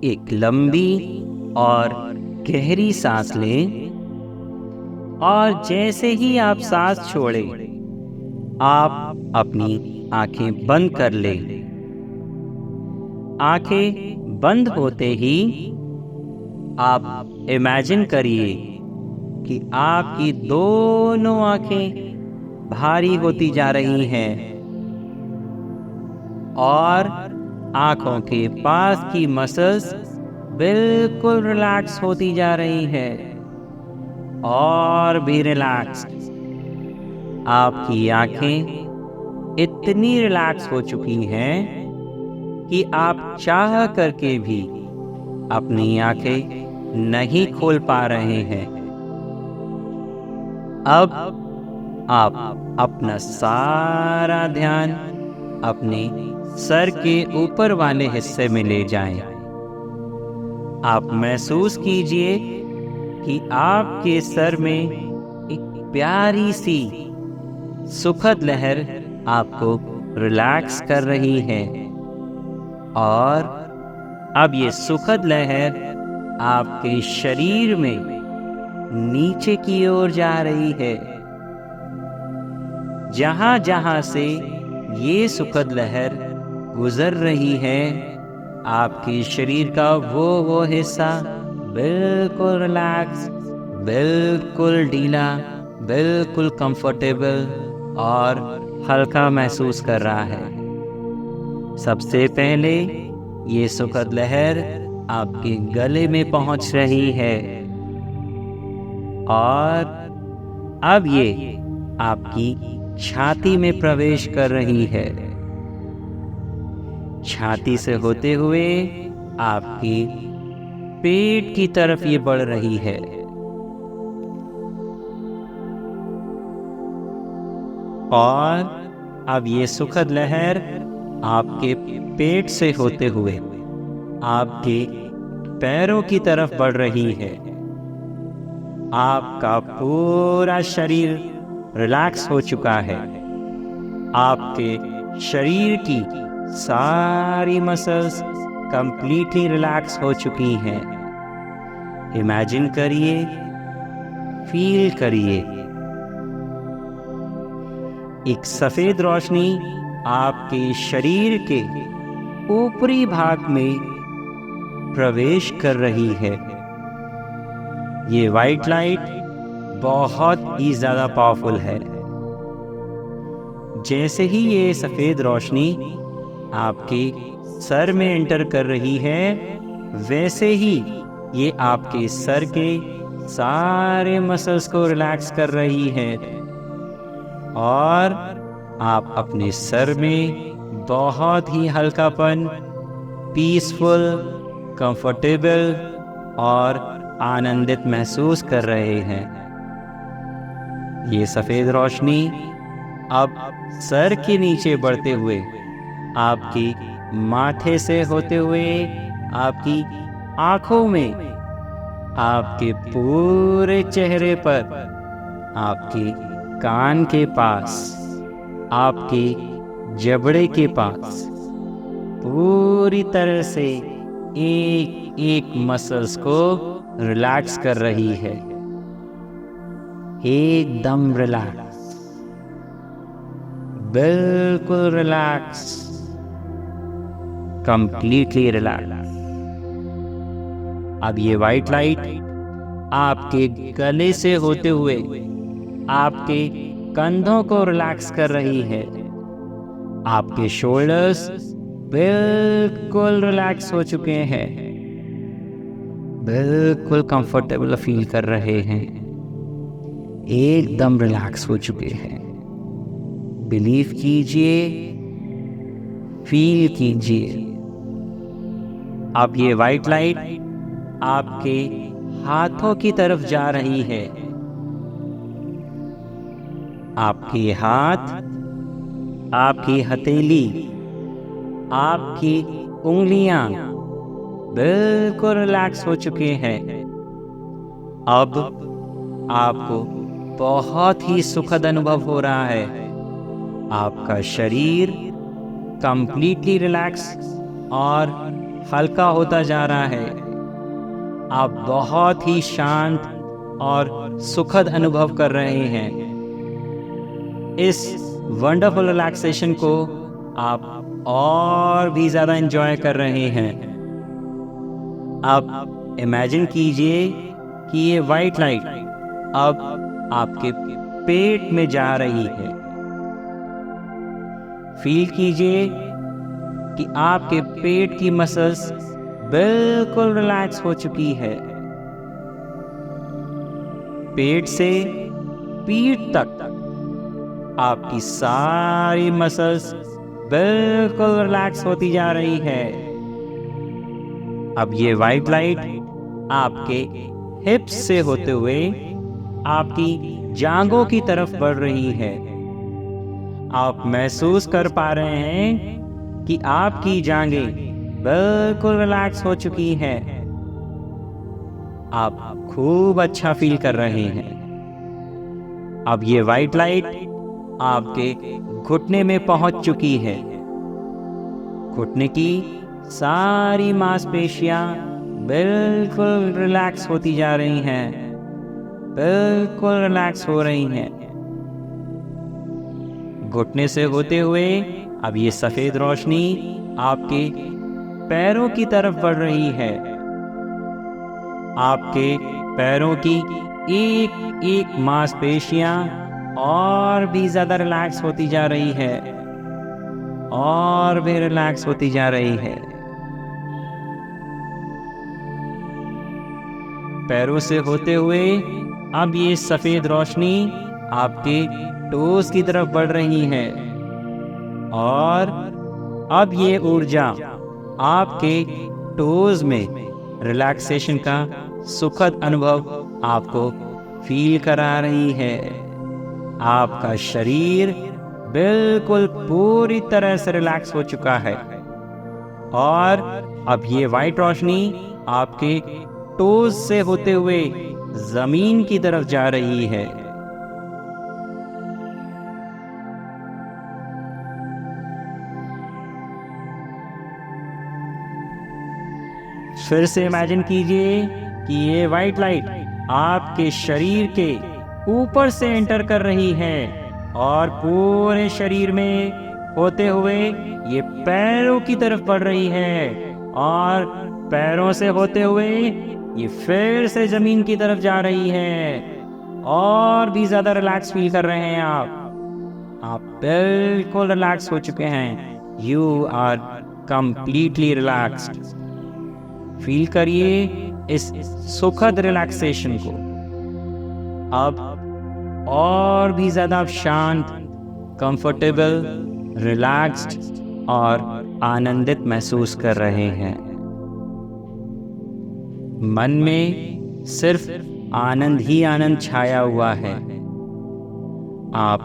एक लंबी और गहरी सांस लें और जैसे ही आप सांस छोड़ें, आप अपनी आंखें बंद कर लें। आंखें बंद होते ही आप इमेजिन करिए कि आपकी दोनों आंखें भारी होती जा रही हैं और आंखों के पास की मसल्स बिल्कुल रिलैक्स होती जा रही है और भी रिलैक्स। आपकी आंखें इतनी रिलैक्स हो चुकी हैं कि आप चाह करके भी अपनी आंखें नहीं खोल पा रहे हैं। अब आप अपना सारा ध्यान अपने सर के ऊपर वाले हिस्से में ले जाएं। आप महसूस कीजिए कि आपके सर में एक प्यारी सी सुखद लहर आपको रिलैक्स कर रही है और अब ये सुखद लहर आपके शरीर में नीचे की ओर जा रही है। जहां जहां से ये सुखद लहर गुजर रही है, आपके शरीर का वो हिस्सा बिल्कुल रिलैक्स, बिल्कुल ढीला, बिल्कुल कंफर्टेबल और हल्का महसूस कर रहा है। सबसे पहले ये सुखद लहर आपके गले में पहुंच रही है और अब ये आपकी छाती में प्रवेश कर रही है। छाती से होते हुए आपके पेट की तरफ ये बढ़ रही है और अब ये सुखद लहर आपके पेट से होते हुए आपके पैरों की तरफ बढ़ रही है। आपका पूरा शरीर रिलैक्स हो चुका है। आपके शरीर की सारी मसल्स कंप्लीटली रिलैक्स हो चुकी हैं। इमेजिन करिए, फील करिए, एक सफेद रोशनी आपके शरीर के ऊपरी भाग में प्रवेश कर रही है। ये वाइट लाइट बहुत ही ज्यादा पावरफुल है। जैसे ही ये सफेद रोशनी आपके सर में एंटर कर रही है, वैसे ही ये आपके सर के सारे मसल्स को रिलैक्स कर रही है और आप अपने सर में बहुत ही हल्कापन, पीसफुल, कंफर्टेबल और आनंदित महसूस कर रहे हैं। ये सफेद रोशनी अब सर के नीचे बढ़ते हुए आपकी माथे से होते हुए आपकी आंखों में, आपके पूरे चेहरे पर, आपके कान के पास, आपके जबड़े के पास पूरी तरह से एक एक मसल्स को रिलैक्स कर रही है। एकदम रिलैक्स, बिल्कुल रिलैक्स, कंप्लीटली रिलैक्स। अब ये वाइट लाइट आपके गले से होते हुए आपके कंधों को रिलैक्स कर रही है। आपके शोल्डर्स बिल्कुल रिलैक्स हो चुके हैं, बिल्कुल कंफर्टेबल फील कर रहे हैं, एकदम रिलैक्स हो चुके हैं। बिलीव कीजिए, फील कीजिए। अब ये वाइट लाइट आपके हाथों की तरफ जा रही है। आपके हाथ, आपकी हथेली, आपकी उंगलियां बिल्कुल रिलैक्स हो चुके हैं। अब आपको बहुत ही सुखद अनुभव हो रहा है। आपका शरीर कंप्लीटली रिलैक्स और हल्का होता जा रहा है। आप बहुत ही शांत और सुखद अनुभव कर रहे हैं। इस वंडरफुल रिलैक्सेशन को आप और भी ज़्यादा एंजॉय कर रहे हैं। अब इमेजिन कीजिए कि ये वाइट लाइट अब आपके पेट में जा रही है। फील कीजिए कि आपके पेट की मसल्स बिल्कुल रिलैक्स हो चुकी है। पेट से पीठ तक आपकी सारी मसल्स बिल्कुल रिलैक्स होती जा रही है। अब ये वाइट लाइट आपके हिप्स से होते हुए आपकी जांघों की तरफ बढ़ रही है। आप महसूस कर पा रहे हैं कि आपकी जांघें बिल्कुल रिलैक्स हो चुकी है। आप खूब अच्छा फील कर रहे हैं। अब ये वाइट लाइट आपके घुटने में पहुंच चुकी है। घुटने की सारी मांसपेशियां बिल्कुल रिलैक्स होती जा रही हैं, बिल्कुल रिलैक्स हो रही हैं। घुटने से होते हुए अब ये सफेद रोशनी आपके पैरों की तरफ बढ़ रही है। आपके पैरों की एक एक मांसपेशियां और भी ज्यादा रिलैक्स होती जा रही है, और भी रिलैक्स होती जा रही है। पैरों से होते हुए अब ये सफेद रोशनी आपके टोस की तरफ बढ़ रही है, और अब ये ऊर्जा आपके टोज में रिलैक्सेशन का सुखद अनुभव आपको फील करा रही है। आपका शरीर बिल्कुल पूरी तरह से रिलैक्स हो चुका है, और अब ये वाइट रोशनी आपके टोज से होते हुए जमीन की तरफ जा रही है। फिर से इमेजिन कीजिए कि ये वाइट लाइट आपके शरीर के ऊपर से एंटर कर रही है, और पूरे शरीर में होते हुए ये पैरों की तरफ बढ़ रही है, और पैरों से होते हुए ये फिर से जमीन की तरफ जा रही है, और भी ज्यादा रिलैक्स फील कर रहे हैं आप बिल्कुल रिलैक्स हो चुके हैं। You are completely relaxed. Feel करिए इस सुखद रिलैक्सेशन को। अब और भी ज्यादा आप शांत, कंफर्टेबल, रिलैक्स्ड और आनंदित महसूस कर रहे हैं। मन में सिर्फ आनंद ही आनंद छाया हुआ है। आप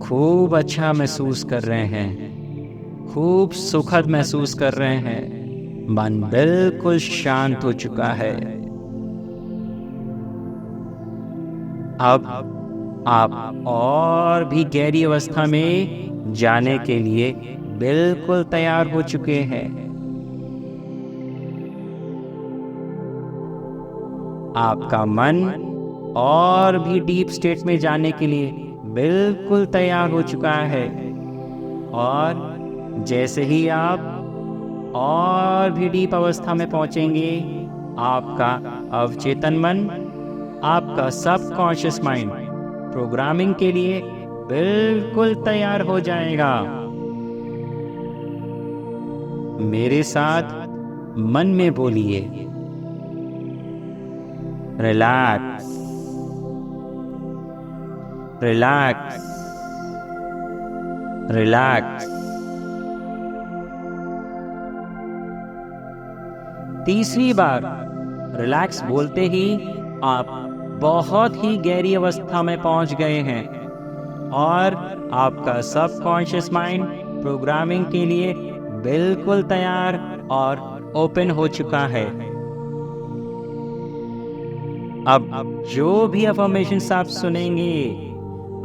खूब अच्छा महसूस कर रहे हैं, खूब सुखद महसूस कर रहे हैं। मन बिल्कुल शांत हो चुका है। अब आप और भी गहरी अवस्था में जाने के लिए बिल्कुल तैयार हो चुके हैं। आपका मन और भी डीप स्टेट में जाने के लिए बिल्कुल तैयार हो चुका है, और जैसे ही आप और भी डीप अवस्था में पहुंचेंगे, आपका अवचेतन मन, आपका सबकॉन्शियस माइंड प्रोग्रामिंग के लिए बिल्कुल तैयार हो जाएगा। मेरे साथ मन में बोलिए, रिलैक्स, रिलैक्स, रिलैक्स। तीसरी बार रिलैक्स बोलते ही आप बहुत ही गहरी अवस्था में पहुंच गए हैं, और आपका सबकॉन्शियस माइंड प्रोग्रामिंग के लिए बिल्कुल तैयार और ओपन हो चुका है। अब जो भी अफर्मेशंस आप सुनेंगे,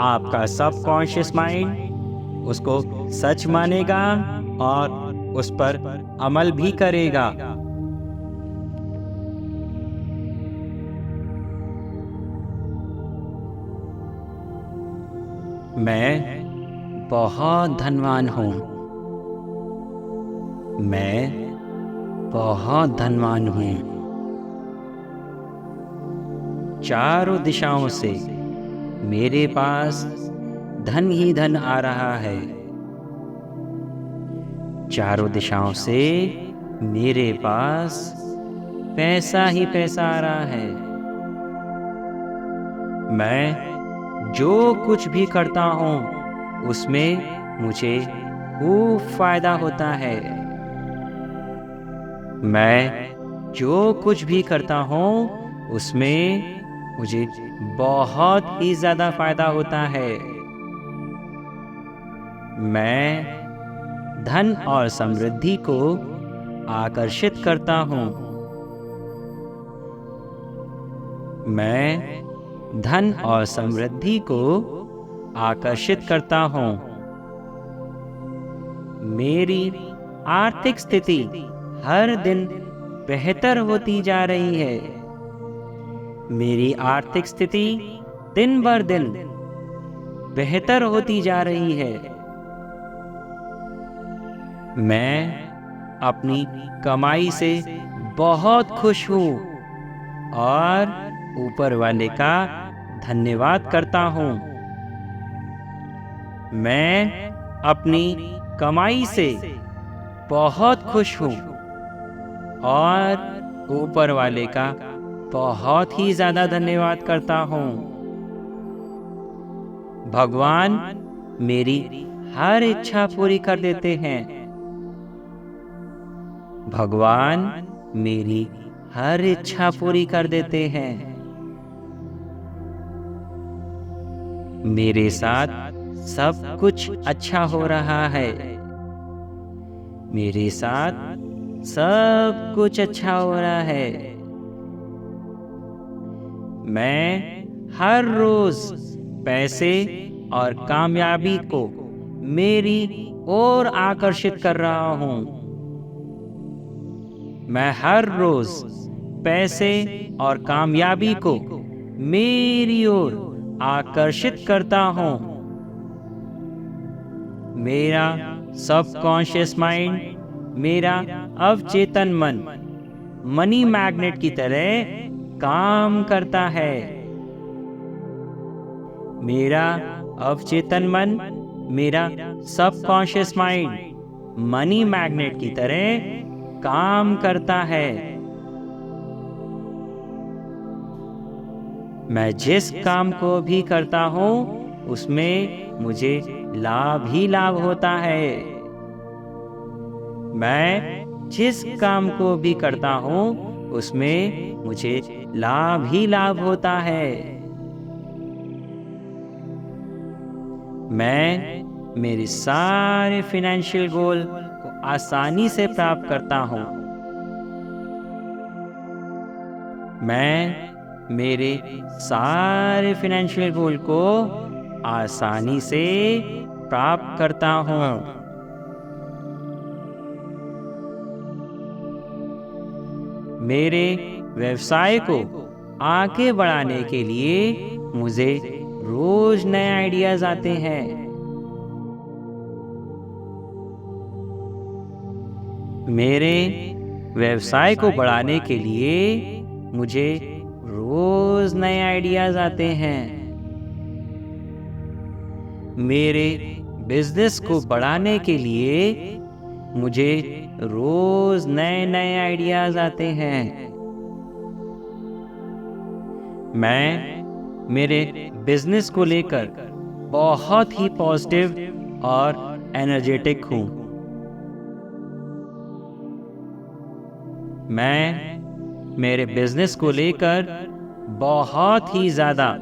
आपका सबकॉन्शियस माइंड उसको सच मानेगा और उस पर अमल भी करेगा। मैं बहुत धनवान हूँ। मैं बहुत धनवान हूँ। चारों दिशाओं से मेरे पास धन ही धन आ रहा है। चारों दिशाओं से मेरे पास पैसा ही पैसा आ रहा है। मैं जो कुछ भी करता हूँ उसमें मुझे खूब फायदा होता है। मैं जो कुछ भी करता हूँ उसमें मुझे बहुत ही ज़्यादा फायदा होता है। मैं धन और समृद्धि को आकर्षित करता हूँ। मैं धन और समृद्धि को आकर्षित करता हूँ। मेरी आर्थिक स्थिति हर दिन बेहतर होती जा रही है। मेरी आर्थिक स्थिति दिन बर दिन बेहतर होती जा रही है। मैं अपनी कमाई से बहुत खुश हूँ और ऊपर वाले का धन्यवाद करता हूँ। मैं अपनी कमाई से बहुत खुश हूँ और ऊपर वाले का बहुत ही ज़्यादा धन्यवाद करता हूँ। भगवान मेरी हर इच्छा पूरी कर देते हैं। भगवान मेरी हर इच्छा पूरी कर देते हैं। मेरे साथ सब कुछ अच्छा हो रहा है। मेरे साथ सब कुछ अच्छा हो रहा है। मैं हर रोज पैसे और कामयाबी को मेरी ओर आकर्षित कर रहा हूँ। मैं हर रोज पैसे और कामयाबी को मेरी ओर आकर्षित करता हूँ। मेरा सबकॉन्शियस माइंड, मेरा अवचेतन मन मनी मैग्नेट की तरह काम करता है। मेरा अवचेतन मन, मेरा सबकॉन्शियस माइंड मनी मैग्नेट की तरह काम करता है। मैं जिस काम को भी करता हूँ उसमें मुझे लाभ ही लाभ होता है। मैं जिस काम को भी करता हूँ उसमें मुझे लाभ ही लाभ होता है। मैं मेरे सारे फाइनेंशियल गोल को आसानी से प्राप्त करता हूँ। मैं मेरे सारे फाइनेंशियल गोल को आसानी से प्राप्त करता हूँ। मेरे व्यवसाय को आगे बढ़ाने के लिए मुझे रोज नए आइडियाज आते हैं। मेरे व्यवसाय को बढ़ाने के लिए मुझे रोज नए आइडियाज आते हैं। मेरे बिजनेस को बढ़ाने के लिए मुझे रोज नए नए आइडियाज आते हैं। मैं मेरे बिजनेस को लेकर बहुत ही पॉजिटिव और एनर्जेटिक हूँ। मैं मेरे बिजनेस को लेकर बहुत ही ज़्यादा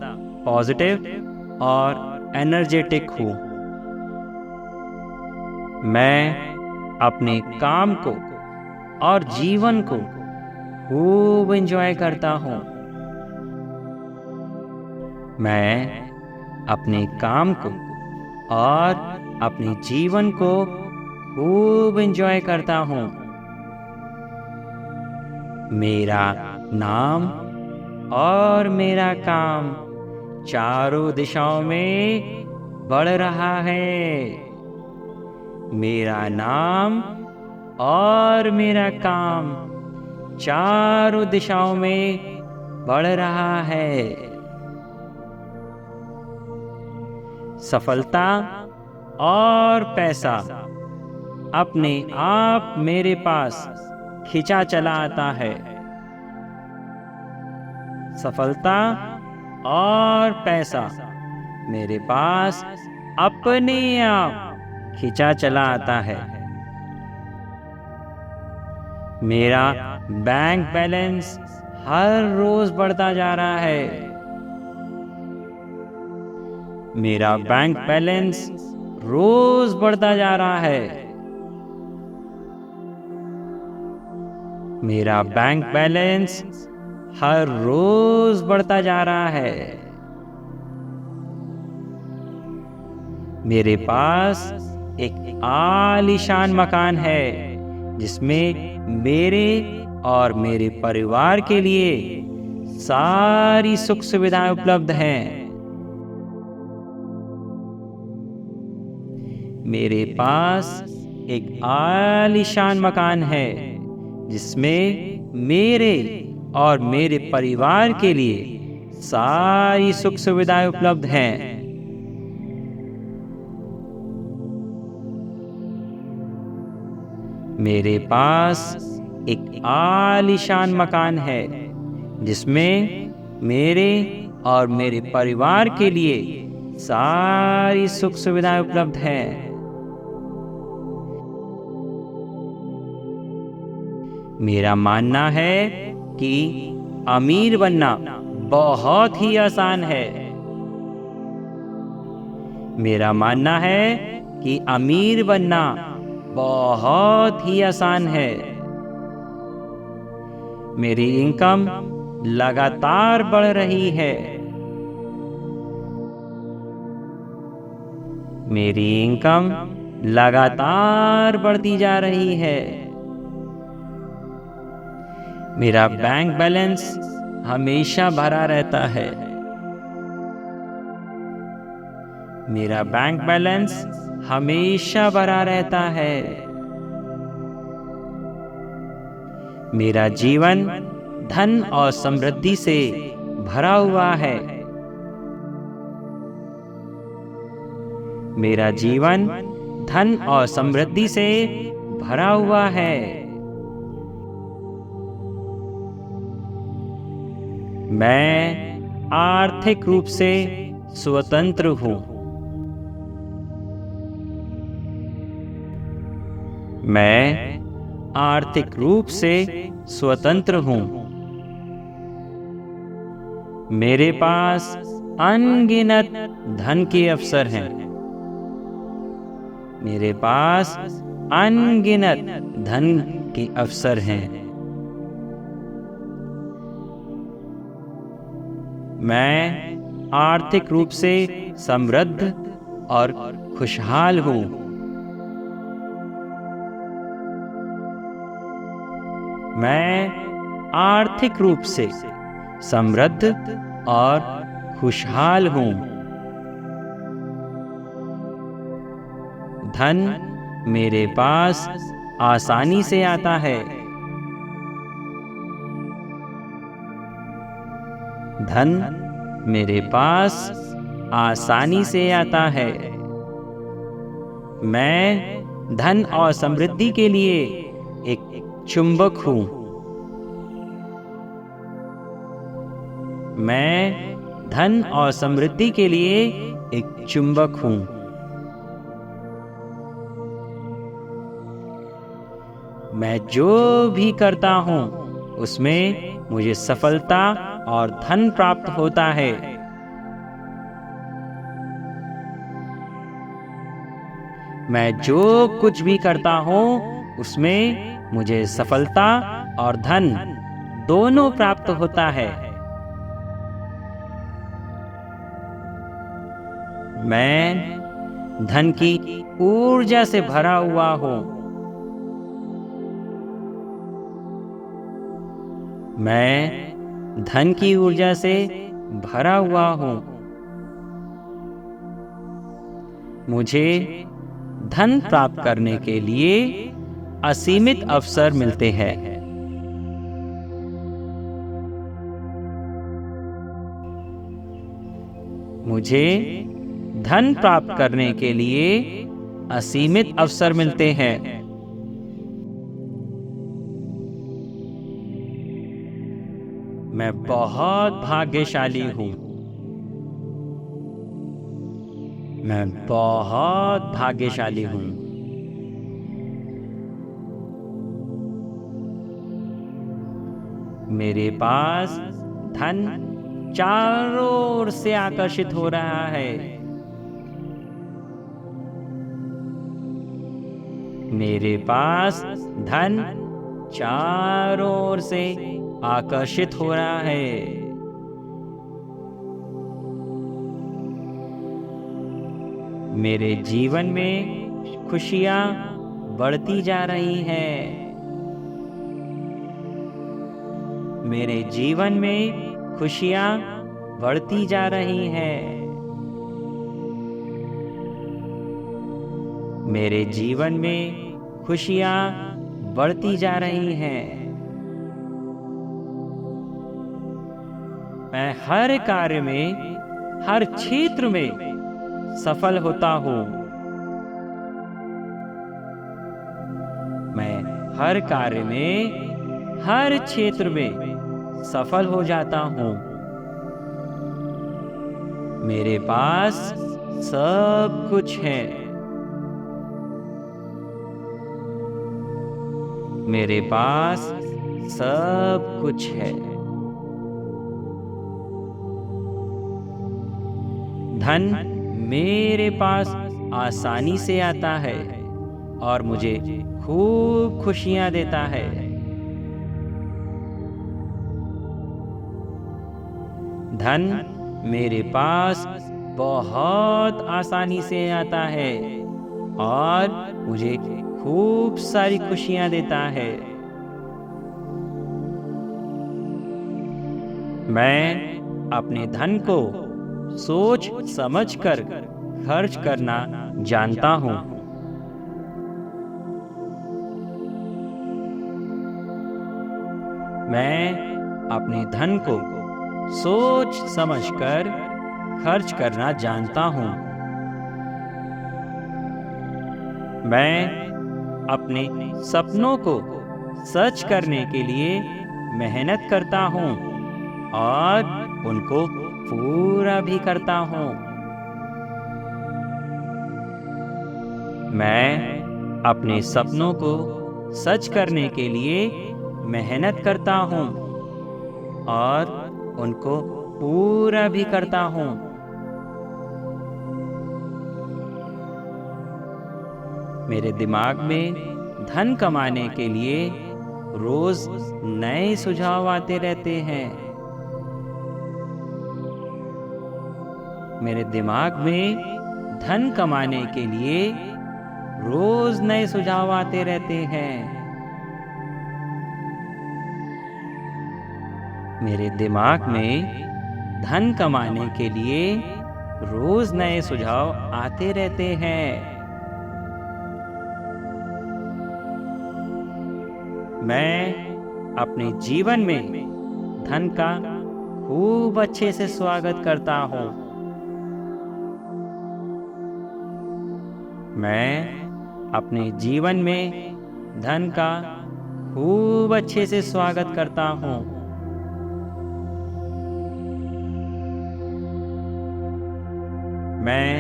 पॉजिटिव और एनर्जेटिक हूँ। मैं अपने काम को और जीवन को खूब एंजॉय करता हूँ। मैं अपने काम को और अपने जीवन को खूब एंजॉय करता हूँ। मेरा नाम और मेरा काम चारों दिशाओं में बढ़ रहा है। मेरा नाम और मेरा काम चारों दिशाओं में बढ़ रहा है। सफलता और पैसा अपने आप मेरे पास खिंचा चला आता है। सफलता और पैसा मेरे पास अपने आप खिंचा चला आता है। मेरा बैंक बैलेंस हर रोज बढ़ता जा रहा है। मेरा बैंक बैलेंस रोज बढ़ता जा रहा है। मेरा बैंक बैलेंस हर रोज बढ़ता जा रहा है। मेरे पास एक आलीशान मकान है जिसमें मेरे और मेरे परिवार के लिए सारी सुख सुविधाएं उपलब्ध हैं। मेरे पास एक आलीशान मकान है जिसमें मेरे और मेरे परिवार के लिए सारी सुख सुविधाएं उपलब्ध हैं। मेरे पास एक आलीशान मकान है जिसमें मेरे और मेरे परिवार के लिए सारी सुख सुविधाएं उपलब्ध हैं। मेरा मानना है कि अमीर बनना बहुत ही आसान है। मेरा मानना है कि अमीर बनना बहुत ही आसान है। मेरी इनकम लगातार बढ़ रही है। मेरी इनकम लगातार बढ़ती जा रही है। मेरा बैंक बैलेंस हमेशा भरा रहता है। मेरा बैंक बैलेंस हमेशा भरा रहता है। मेरा जीवन धन और समृद्धि से भरा हुआ है। मेरा जीवन धन और समृद्धि से भरा हुआ है। मैं आर्थिक रूप से स्वतंत्र हूँ। मैं आर्थिक रूप से स्वतंत्र हूँ। मेरे पास अनगिनत धन के अवसर हैं। मेरे पास अनगिनत धन के अवसर हैं। मैं आर्थिक रूप से समृद्ध और खुशहाल हूँ। मैं आर्थिक रूप से समृद्ध और खुशहाल हूँ। धन मेरे पास आसानी से आता है। धन मेरे पास आसानी से आता है। मैं धन और समृद्धि के लिए एक चुंबक हूँ। मैं धन और समृद्धि के लिए एक चुंबक हूँ। मैं जो भी करता हूँ उसमें मुझे सफलता और धन प्राप्त होता है। मैं जो कुछ भी करता हूँ उसमें मुझे सफलता और धन दोनों प्राप्त होता है। मैं धन की ऊर्जा से भरा हुआ हूँ। मैं धन की ऊर्जा से भरा हुआ हूँ। मुझे धन प्राप्त करने के लिए असीमित अवसर मिलते हैं। मुझे धन प्राप्त करने के लिए असीमित अवसर मिलते हैं। मैं बहुत भाग्यशाली हूँ। मैं बहुत भाग्यशाली हूँ। मेरे पास धन चारों ओर से आकर्षित हो रहा है। मेरे पास धन चारों ओर से आकर्षित हो रहा है। मेरे जीवन में खुशियां बढ़ती जा रही हैं। मेरे जीवन में खुशियां बढ़ती जा रही हैं। मेरे जीवन में खुशियां बढ़ती जा रही हैं। मैं हर कार्य में, हर क्षेत्र में सफल होता हूँ। मैं हर कार्य में, हर क्षेत्र में सफल हो जाता हूँ। मेरे पास सब कुछ है। मेरे पास सब कुछ है। धन मेरे पास आसानी से आता है और मुझे खूब खुशियां देता है। धन मेरे पास बहुत आसानी से आता है और मुझे खूब सारी खुशियां देता है। मैं अपने धन को सोच समझकर खर्च करना जानता हूँ। मैं अपने धन को सोच समझकर खर्च करना जानता हूँ। मैं अपने सपनों को सच करने के लिए मेहनत करता हूँ और उनको पूरा भी करता हूँ। मैं अपने सपनों को सच करने के लिए मेहनत करता हूँ और उनको पूरा भी करता हूँ। मेरे दिमाग में धन कमाने के लिए रोज नए सुझाव आते रहते हैं। मेरे दिमाग में धन कमाने के लिए रोज नए सुझाव आते रहते हैं। मेरे दिमाग में धन कमाने के लिए रोज नए सुझाव आते रहते हैं। मैं अपने जीवन में धन का खूब अच्छे से स्वागत करता हूँ। मैं अपने जीवन में धन का खूब अच्छे से स्वागत करता हूँ। मैं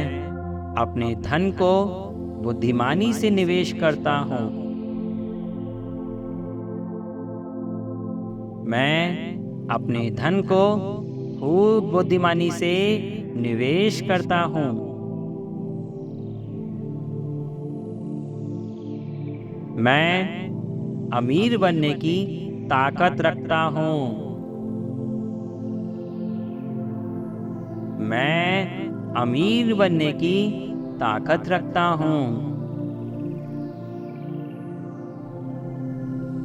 अपने धन को बुद्धिमानी से निवेश करता हूँ। मैं अपने धन को खूब बुद्धिमानी से निवेश करता हूँ। मैं अमीर बनने की ताकत रखता हूँ। मैं अमीर बनने की ताकत रखता हूँ।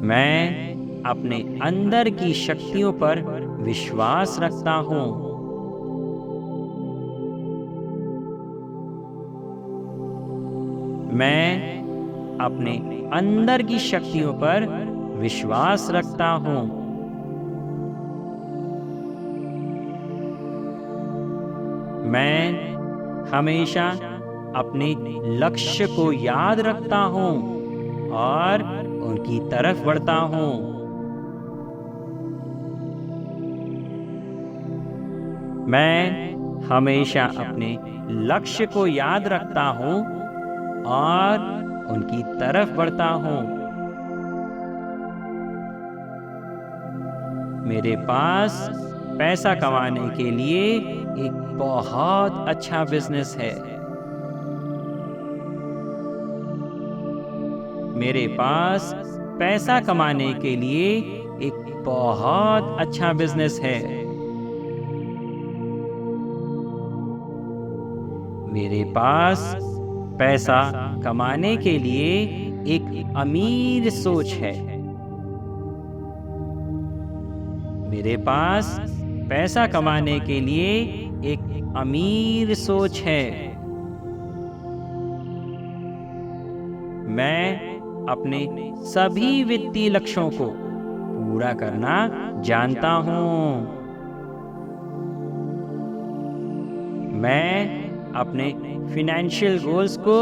मैं अपने अंदर की शक्तियों पर विश्वास रखता हूँ। मैं अपने अंदर की शक्तियों पर विश्वास रखता हूँ। मैं हमेशा अपने लक्ष्य को याद रखता हूँ और उनकी तरफ बढ़ता हूँ। मैं हमेशा अपने लक्ष्य को याद रखता हूँ और उनकी तरफ बढ़ता हूँ। मेरे पास पैसा कमाने के लिए एक बहुत अच्छा बिजनेस है। मेरे पास पैसा कमाने के लिए एक बहुत अच्छा बिजनेस है। मेरे पास पैसा कमाने के लिए एक अमीर सोच है। मेरे पास पैसा कमाने के लिए एक अमीर सोच है। मैं अपने सभी वित्तीय लक्ष्यों को पूरा करना जानता हूँ। मैं अपने फाइनेंशियल गोल्स को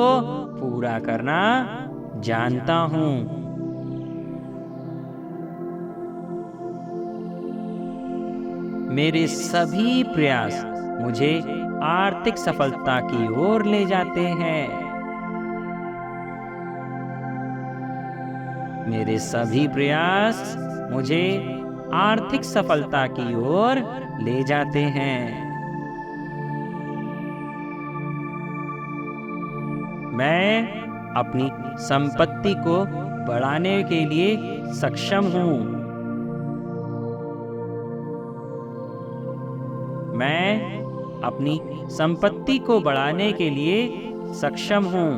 पूरा करना जानता हूँ। मेरे सभी प्रयास मुझे आर्थिक सफलता की ओर ले जाते हैं। मेरे सभी प्रयास मुझे आर्थिक सफलता की ओर ले जाते हैं। मैं अपनी संपत्ति को बढ़ाने के लिए सक्षम हूँ। मैं अपनी संपत्ति को बढ़ाने के लिए सक्षम हूँ।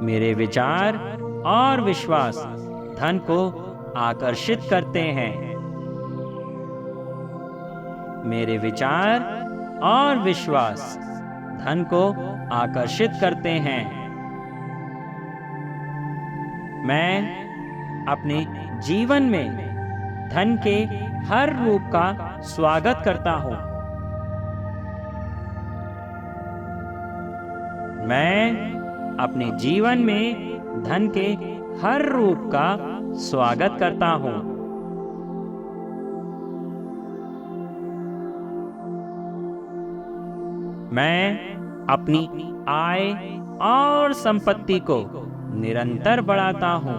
मेरे विचार और विश्वास धन को आकर्षित करते हैं। मेरे विचार और विश्वास धन को आकर्षित करते हैं। मैं अपने जीवन में धन के हर रूप का स्वागत करता हूँ। मैं अपने जीवन में धन के हर रूप का स्वागत करता हूँ। मैं अपनी आय और संपत्ति को निरंतर बढ़ाता हूँ।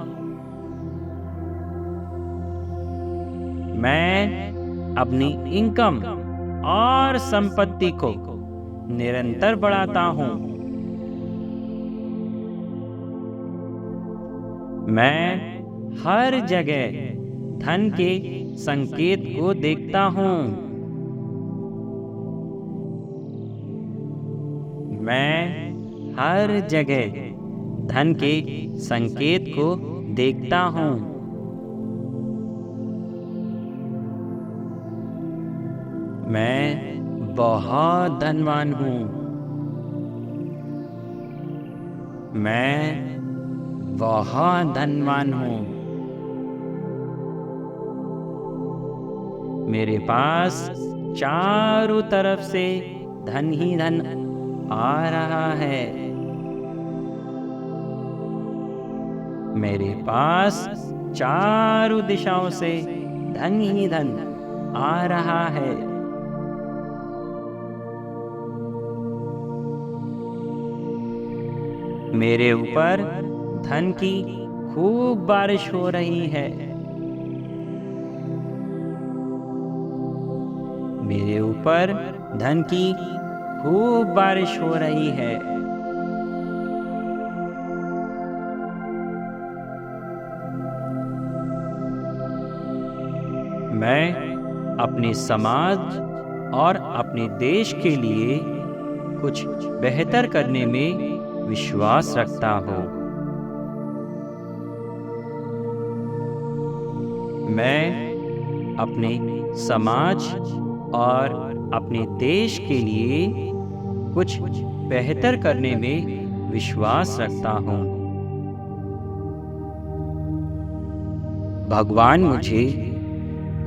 मैं अपनी इनकम और संपत्ति को निरंतर बढ़ाता हूँ। मैं हर जगह धन के संकेत को देखता हूँ। मैं हर जगह धन के संकेत को देखता हूँ। मैं बहुत धनवान हूँ। मैं बहुत धनवान हूँ। मेरे पास चारों तरफ से धन ही धन आ रहा है। मेरे पास चारों दिशाओं से धन ही धन आ रहा है। मेरे ऊपर धन की खूब बारिश हो रही है। मेरे ऊपर धन की खूब बारिश हो रही है। मैं अपने समाज और अपने देश के लिए कुछ बेहतर करने में विश्वास रखता हूँ। मैं अपने समाज और अपने देश के लिए कुछ बेहतर करने में विश्वास रखता हूँ। भगवान मुझे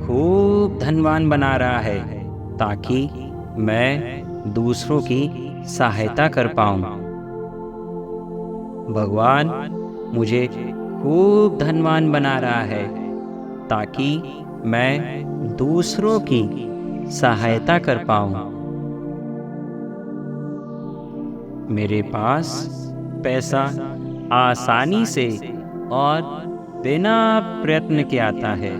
खूब धनवान बना रहा है ताकि मैं दूसरों की सहायता कर पाऊँ। भगवान मुझे खूब धनवान बना रहा है ताकि मैं दूसरों की सहायता कर पाऊँ। मेरे पास पैसा आसानी से और बिना प्रयत्न के आता है।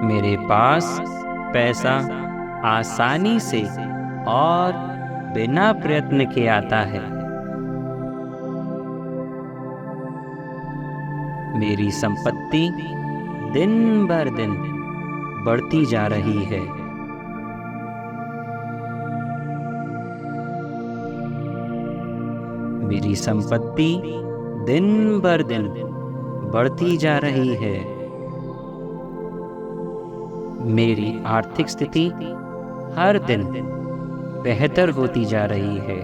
मेरे पास पैसा आसानी से और बिना प्रयत्न के आता है। मेरी संपत्ति दिन भर दिन बढ़ती जा रही है। मेरी संपत्ति दिन भर दिन बढ़ती जा रही है। मेरी आर्थिक स्थिति हर दिन बेहतर होती जा रही है।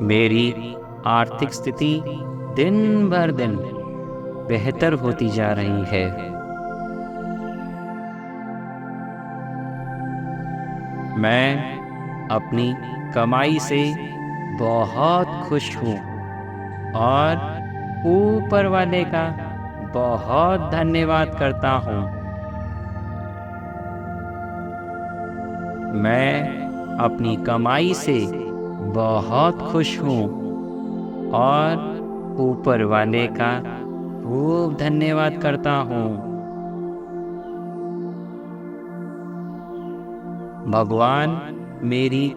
मेरी आर्थिक स्थिति दिन भर दिन बेहतर होती जा रही है। मैं अपनी कमाई से बहुत खुश हूँ और ऊपर वाले का बहुत धन्यवाद करता हूँ। मैं अपनी कमाई से बहुत खुश हूँ और ऊपर वाले का खूब धन्यवाद करता हूँ। भगवान मेरी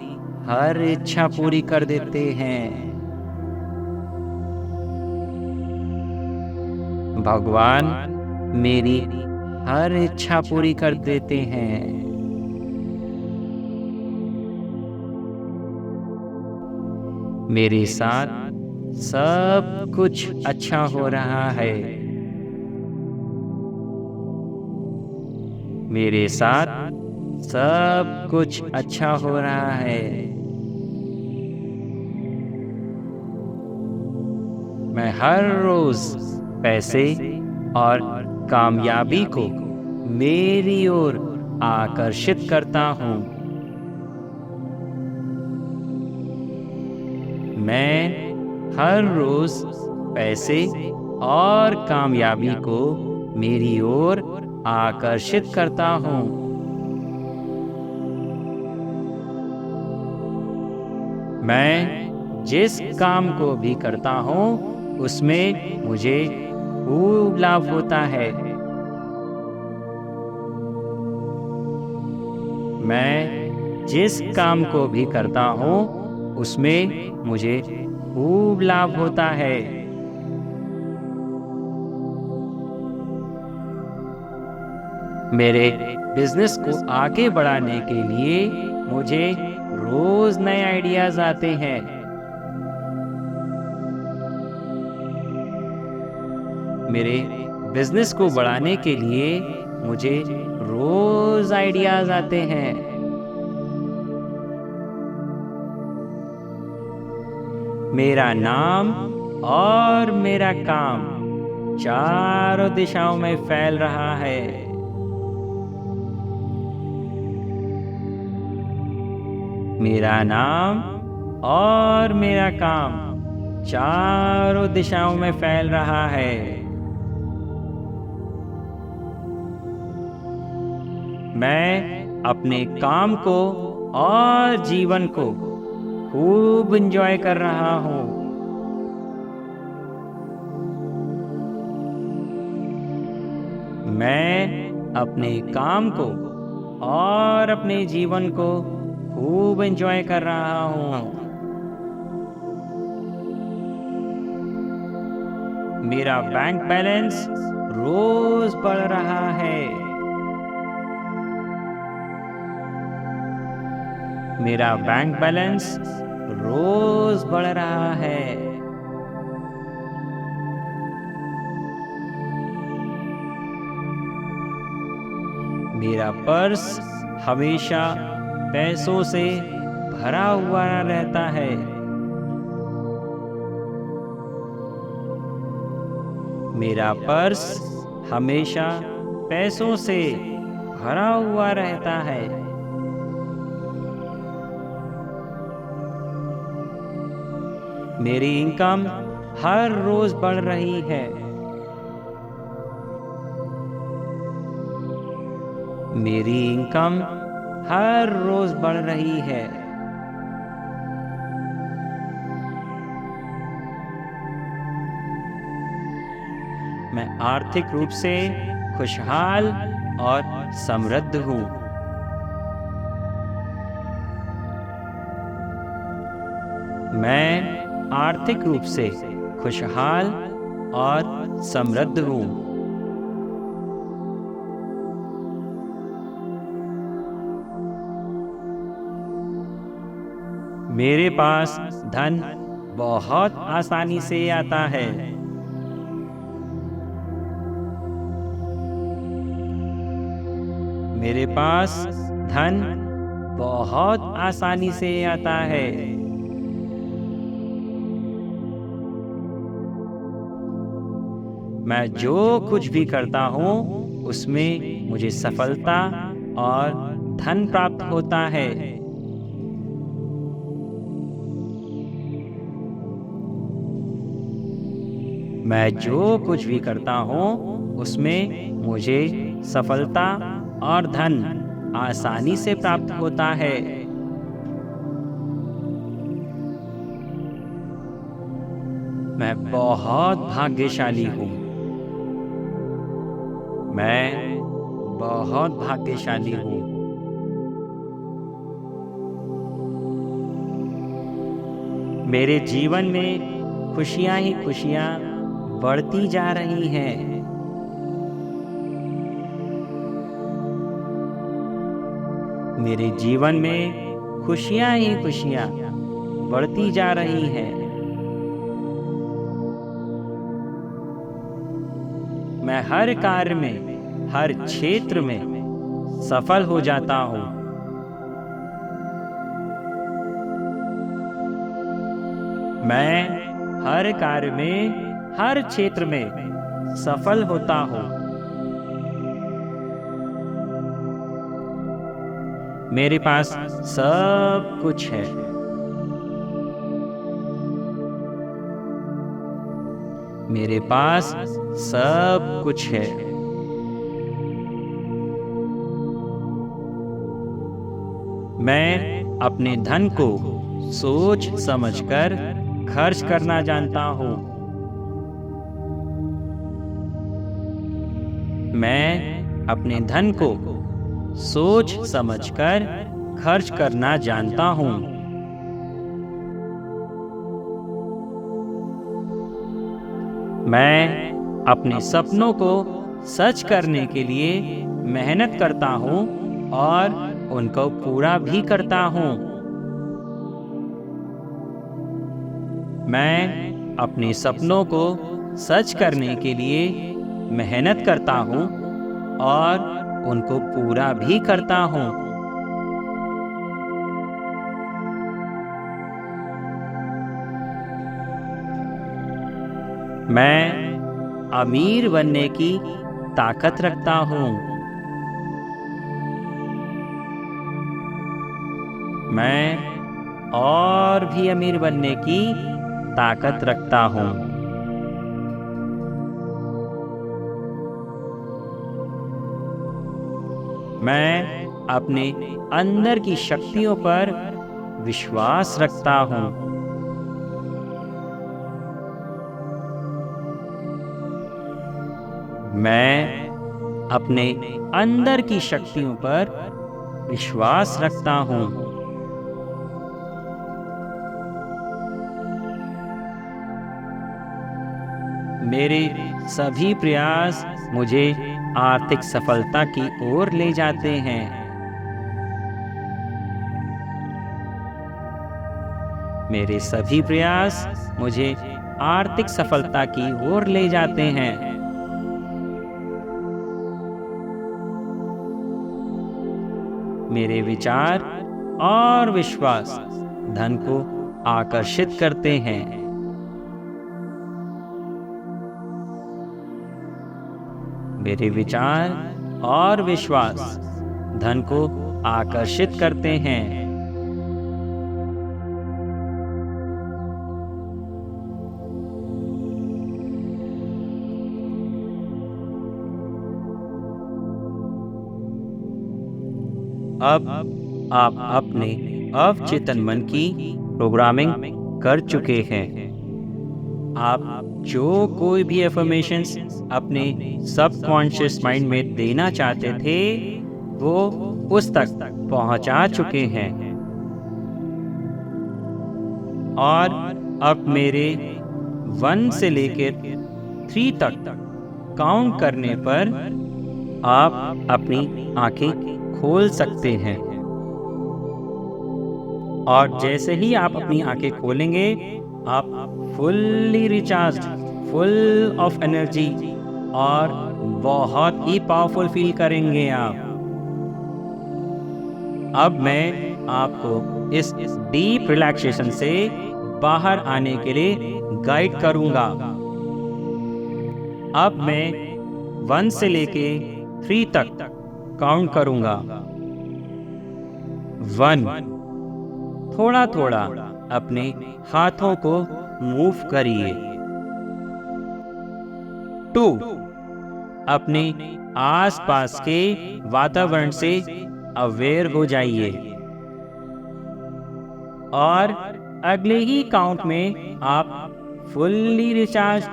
हर इच्छा पूरी कर देते हैं। भगवान मेरी हर इच्छा पूरी कर देते हैं। मेरे साथ सब कुछ अच्छा हो रहा है। मेरे साथ सब कुछ अच्छा हो रहा है। मैं हर रोज पैसे और कामयाबी को मेरी ओर आकर्षित करता हूँ। मैं हर रोज पैसे और कामयाबी को मेरी ओर आकर्षित करता हूँ। मैं जिस काम को भी करता हूँ उसमें मुझे खूब लाभ होता है। मैं जिस काम को भी करता हूँ उसमें मुझे खूब लाभ होता है। मेरे बिजनेस को आगे बढ़ाने के लिए मुझे रोज नए आइडियाज आते हैं। मेरे बिजनेस को बढ़ाने के लिए मुझे रोज आइडियाज आते हैं। मेरा नाम और मेरा काम चारों दिशाओं में फैल रहा है। मेरा नाम और मेरा काम चारों दिशाओं में फैल रहा है। मैं अपने काम को और जीवन को खूब एंजॉय कर रहा हूँ। मैं अपने काम को और अपने जीवन को खूब एंजॉय कर रहा हूँ। मेरा बैंक बैलेंस रोज बढ़ रहा है। मेरा बैंक बैलेंस रोज बढ़ रहा है। मेरा पर्स हमेशा पैसों से भरा हुआ रहता है। मेरा पर्स हमेशा पैसों से भरा हुआ रहता है। मेरी इनकम हर रोज बढ़ रही है। मेरी इनकम हर रोज बढ़ रही है। मैं आर्थिक रूप से खुशहाल और समृद्ध हूँ। मैं आर्थिक रूप से खुशहाल और समृद्ध हूँ। मेरे पास धन बहुत आसानी से आता है। मेरे पास धन बहुत आसानी से आता है। मैं जो कुछ भी करता हूँ उसमें मुझे सफलता और धन प्राप्त होता है। मैं जो कुछ भी करता हूँ उसमें मुझे सफलता और धन आसानी से प्राप्त होता है। मैं बहुत भाग्यशाली हूँ। मैं बहुत भाग्यशाली हूँ। मेरे जीवन में खुशियाँ ही खुशियाँ बढ़ती जा रही हैं। मेरे जीवन में खुशियाँ ही खुशियाँ बढ़ती जा रही हैं। मैं हर कार्य में, हर क्षेत्र में सफल हो जाता हूँ। मैं हर कार्य में, हर क्षेत्र में सफल होता हूँ। मेरे पास सब कुछ है। मेरे पास सब कुछ है। मैं अपने धन को सोच समझकर खर्च करना जानता हूँ। मैं अपने धन को सोच समझकर खर्च करना जानता हूँ। मैं अपने सपनों को सच करने के लिए मेहनत करता हूँ और उनको पूरा भी करता हूँ। मैं अपने सपनों को सच करने के लिए मेहनत करता हूँ और उनको पूरा भी करता हूँ। मैं अमीर बनने की ताकत रखता हूँ। मैं और भी अमीर बनने की ताकत रखता हूँ। मैं अपने अंदर की शक्तियों पर विश्वास रखता हूँ। मैं अपने अंदर की शक्तियों पर विश्वास रखता हूँ। मेरे सभी प्रयास मुझे आर्थिक सफलता की ओर ले जाते हैं। मेरे सभी प्रयास मुझे आर्थिक सफलता की ओर ले जाते हैं। मेरे विचार और विश्वास धन को आकर्षित करते हैं। मेरे विचार और विश्वास धन को आकर्षित करते हैं। अब आप अपने अवचेतन मन की प्रोग्रामिंग कर चुके हैं। आप जो कोई भी एफर्मेशंस अपने सबकॉन्शियस माइंड में देना चाहते थे वो उस तक पहुंचा चुके हैं। और अब मेरे 1 से लेकर 3 तक काउंट करने पर आप अपनी आंखें खोल सकते हैं। और जैसे ही आप अपनी आंखें खोलेंगे आप fully recharge, full of energy और बहुत ही पावरफुल फील करेंगे आप। अब मैं आपको इस डीप रिलैक्सेशन से बाहर आने के लिए गाइड करूंगा। अब मैं 1 से लेके 3 तक काउंट करूंगा। 1, थोड़ा थोड़ा अपने हाथों को मूव करिए। 2, अपने आसपास के वातावरण से अवेयर हो जाइए। और अगले ही काउंट में आप fully recharge,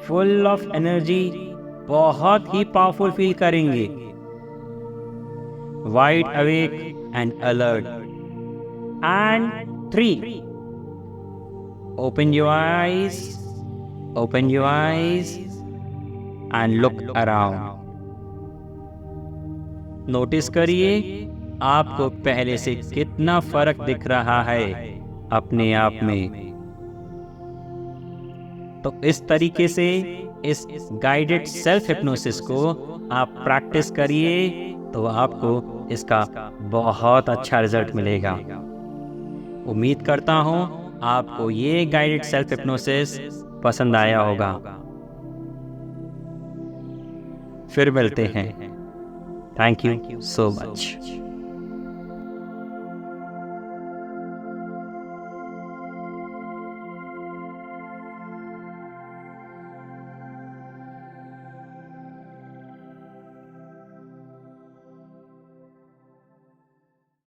full of energy, बहुत ही पावरफुल फील करेंगे। Wide awake and alert. And 3, open your eyes and look around। Notice करिए आपको पहले से कितना फर्क दिख रहा है अपने आप में। तो इस तरीके से इस गाइडेड सेल्फ हिप्नोसिस को आप प्रैक्टिस करिए तो आपको इसका बहुत अच्छा रिजल्ट मिलेगा। उम्मीद करता हूँ आपको ये गाइडेड सेल्फ हिप्नोसिस पसंद आया होगा। फिर मिलते हैं। Thank you so much.